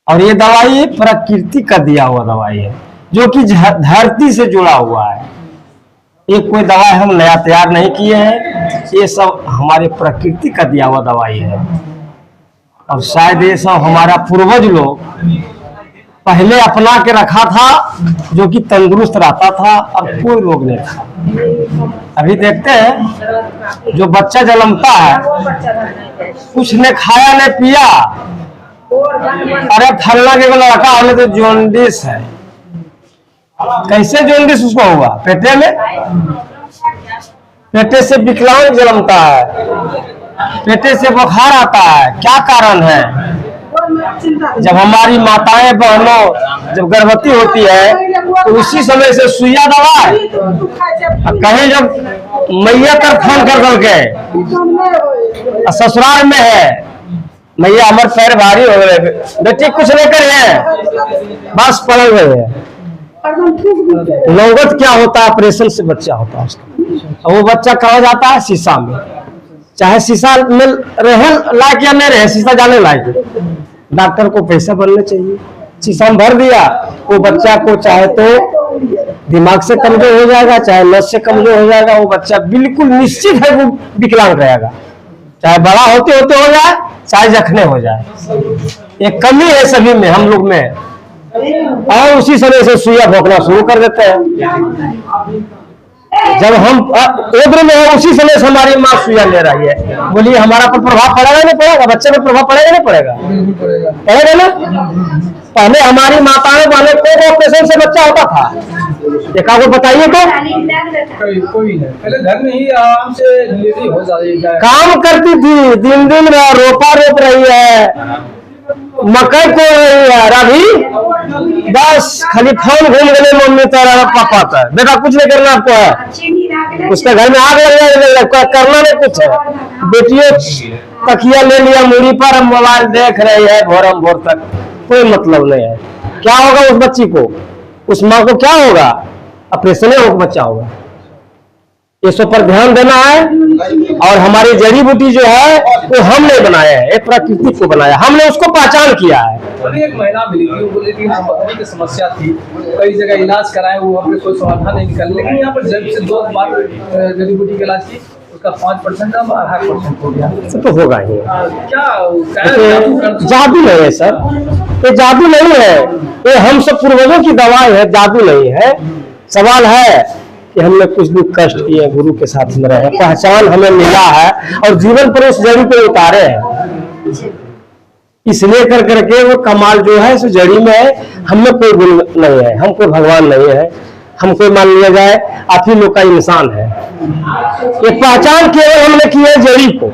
और ये दवाई प्रकृति का दिया हुआ दवाई है, जो कि धरती से जुड़ा हुआ है। ये कोई दवाई हम नया तैयार नहीं किए हैं, ये सब हमारे प्रकृति का दिया हुआ दवाई है। और शायद ये सब हमारा पूर्वज लोग पहले अपना के रखा था, जो कि तंदुरुस्त रहता था और कोई रोग नहीं था। अभी देखते हैं जो बच्चा जन्मता है, कुछ ने खाया ने पिया, अरे फलना के लड़का होने तो जॉन्डिस है। कैसे जॉन्डिस उसको हुआ? पेटे में, पेटे से विकलांग जन्मता है, पेटे से बुखार आता है। क्या कारण है? जब हमारी माताएं बहनों जब गर्भवती होती है तो उसी समय से सुइया दवा कहीं जब मैया तर फोन कर करके ससुराल में है, मैया हमारे पैर भारी हो गए, बेटी कुछ नहीं करे, बस पलट गए हैं। नौबत क्या होता है? ऑपरेशन से बच्चा होता है उसका, और वो बच्चा कहा जाता है शीशा में। चाहे शीशा में रहे लायक या नहीं रहे, शीशा जाने लायक, डॉक्टर को पैसा बनना चाहिए। शीशा में भर दिया, वो बच्चा को चाहे तो दिमाग से कमजोर हो जाएगा, चाहे नस से कमजोर हो जाएगा। वो बच्चा बिल्कुल निश्चित है वो विकलांग रहेगा, चाहे बड़ा होते होते हो जाए, चाहे जखने हो जाए। एक कमी है सभी में, हम लोग में, और उसी समय से सुइया भोंकना शुरू कर देते हैं। जब हम उम्र में है उसी समय से हमारी माँ सुइया ले रही है। बोलिए हमारा पर प्रभाव पड़ेगा नहीं पड़ेगा? बच्चे पर प्रभाव पड़ेगा नहीं पड़ेगा? पड़ेगा ना। पहले हमारी माताएं वाले को ऑपरेशन से बच्चा होता था, एक आपको बताइए तो कोई नहीं, पहले घर में ही आराम से डिलीवरी हो जाती है। काम करती थी, दिन दिन रोपा रोप रही है, मकई को रही है, अभी बस खाली फोन घूम गए मम्मी तेरा पापा का, बेटा कुछ नहीं करना आपको है, उसके घर में आग लग जाएगा, करना नहीं कुछ है। बेटियों तकिया ले लिया मुड़ी पर, मोबाइल देख रही है भोरम भोर तक, कोई मतलब नहीं है। क्या होगा उस बच्ची को, उस माँ को क्या होगा? ऑपरेशन होगा, बच्चा होगा। ये सब पर ध्यान देना है। और हमारी जड़ी बूटी जो है वो हम नहीं बनाया है, प्रकृति को बनाया, हमने उसको पहचान किया है। एक महिला मिली थी, वो बोली थी पत्नी की समस्या थी, कई जगह इलाज कराए, वो अपने कोई समाधान नहीं निकल, लेकिन यहाँ पर जब से 2 बार जड़ी बूटी का इलाज की, उसका 5% का 8% हो गया। सब तो होगा ही। क्या जादू नहीं है सर, ये जादू नहीं है, ये हम सब पूर्वजों की दवाई है, जादू नहीं है। सवाल है कि हमने कुछ दुख कष्ट किए, गुरु के साथ में रहे, पहचान हमें मिला है और जीवन पर उस जड़ी को उतारे हैं, इसलिए कर करके वो कमाल जो है इस जड़ी में है। हमें कोई गुण नहीं है, हम कोई भगवान नहीं है, हम कोई मान लिया जाए आप ही लोग का इंसान है। ये पहचान केवल हमने की है जड़ी को,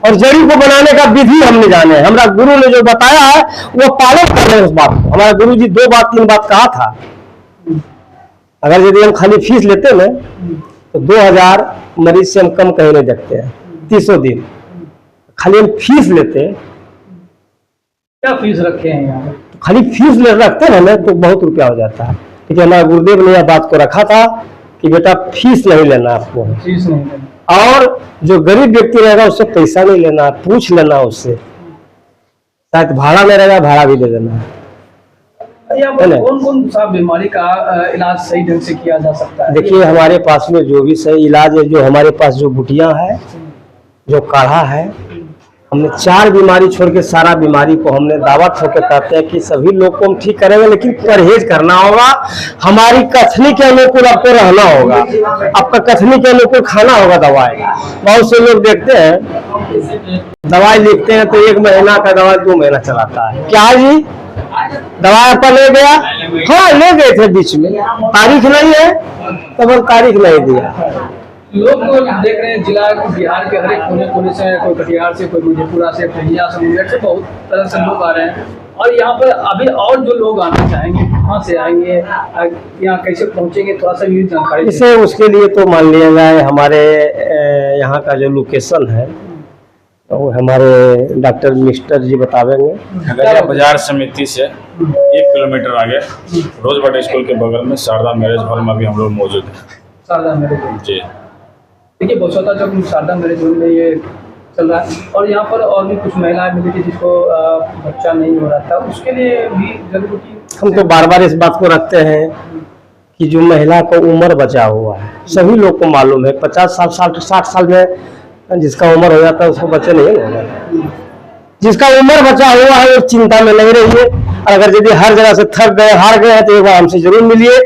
और जड़ी को बनाने का विधि हमने जाने। हमारा गुरु ने जो बताया है वो पालन कर रहे हैं उस बात को। हमारे गुरु जी 2 बात 3 बात कहा था। अगर यदि हम खाली फीस लेते ना तो 2000 मरीज से हम कम कहीं नहीं देखते हैं 300 दिन। खाली हम फीस लेते, क्या फीस रखे हैं यहाँ? तो खाली फीस ले रखते हैं ना तो बहुत रुपया हो जाता है। क्योंकि हमारे गुरुदेव ने यह बात को रखा था कि बेटा फीस नहीं लेना आपको, फीस नहीं लेना, और जो गरीब व्यक्ति रहेगा उससे पैसा नहीं लेना, पूछ लेना उससे, शायद भाड़ा नहीं रहेगा भाड़ा भी दे देना। कौन कौन सा बीमारी का इलाज सही ढंग से किया जा सकता है? देखिए हमारे पास में जो भी सही इलाज है, जो हमारे पास जो बुटियां है, जो काढ़ा है, हमने 4 बीमारी छोड़ के सारा बीमारी को हमने दावा ठोक के कहते हैं कि सभी लोग को हम ठीक करेंगे, लेकिन परहेज करना होगा। हमारी कथनी के अनुकूल आपको रहना होगा, आपका कथनी के अनुकूल खाना होगा दवाई। बहुत से लोग देखते हैं दवाई लिखते हैं तो 1 महीना का दवाई 2 महीना चलाता है। क्या जी दवाई आपका ले गया? हाँ ले गए थे बीच में, तारीख नहीं है तब हम तारीख नहीं दिया। लोग देख रहे हैं जिला बिहार के हर एक कोने कोने से, कोई कटिहार से, कोई मुजफ्फरपुर से, पूर्णिया से, मुंगेर से, बहुत तरह से लोग आ रहे हैं। और यहाँ पर अभी और जो लोग आना चाहेंगे कहाँ से आएंगे, यहाँ कैसे पहुँचेंगे, थोड़ा सा ये जानकारी इसे उसके लिए तो मान लिया जाए हमारे यहाँ का जो लोकेशन है तो हमारे डॉक्टर मिस्टर जी बतावेंगे। खगड़िया बाजार समिति से 1 किलोमीटर आगे रोजबट स्कूल के बगल में शारदा मैरिज हॉल में भी हम लोग मौजूद हैं। शारदा मैरिज जी देखिए बहुत होता जब शारदा मैरिज हॉल में ये चल रहा है। और यहाँ पर और भी कुछ महिलाएं मिली थी जिसको बच्चा नहीं हो रहा था, उसके लिए भी जड़ी हम तो बार बार इस बात को रखते हैं कि जो महिला को उम्र बचा हुआ है, सभी लोग को मालूम है 50 साल 60 साल में जिसका उम्र हो जाता है उसको बच्चे नहीं होगा। जिसका उम्र बचा हुआ है वो चिंता में नहीं रहिए। और अगर यदि हर जगह से थक गए हार गए हैं तो एक बार हमसे जरूर मिलिए,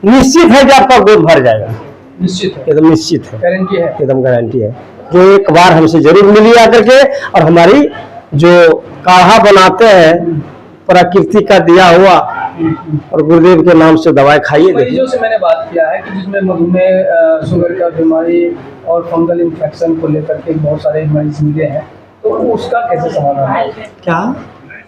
निश्चित है कि आपका गोद भर जाएगा, निश्चित है, एकदम निश्चित है, गारंटी है, एकदम गारंटी है। जो एक बार हमसे जरूर मिलिए आकर के, और हमारी जो काढ़ा बनाते हैं प्रकृति का दिया हुआ और गुरुदेव के नाम से दवाई खाइए। मरीजों से मैंने बात किया है कि जिसमें मधुमेह, शुगर का बीमारी और फंगल इन्फेक्शन को लेकर के बहुत सारे मरीज मिले हैं, तो उसका कैसे समाधान है? क्या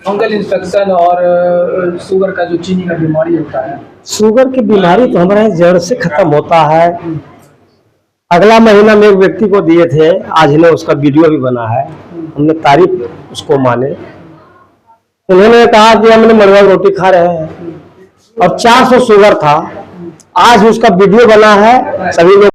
फंगल इन्फेक्शन और शुगर का जो चीनी का बीमारी होता है, शुगर की बीमारी तो हमारे यहाँ जड़ से खत्म होता है। अगला महीना में एक व्यक्ति को दिए थे, आज ने उसका वीडियो भी बना है, हमने तारीफ उसको माने। उन्होंने कहा कि हमने मड़ुआ रोटी खा रहे हैं और 400 शुगर था, आज उसका वीडियो बना है, सभी लोग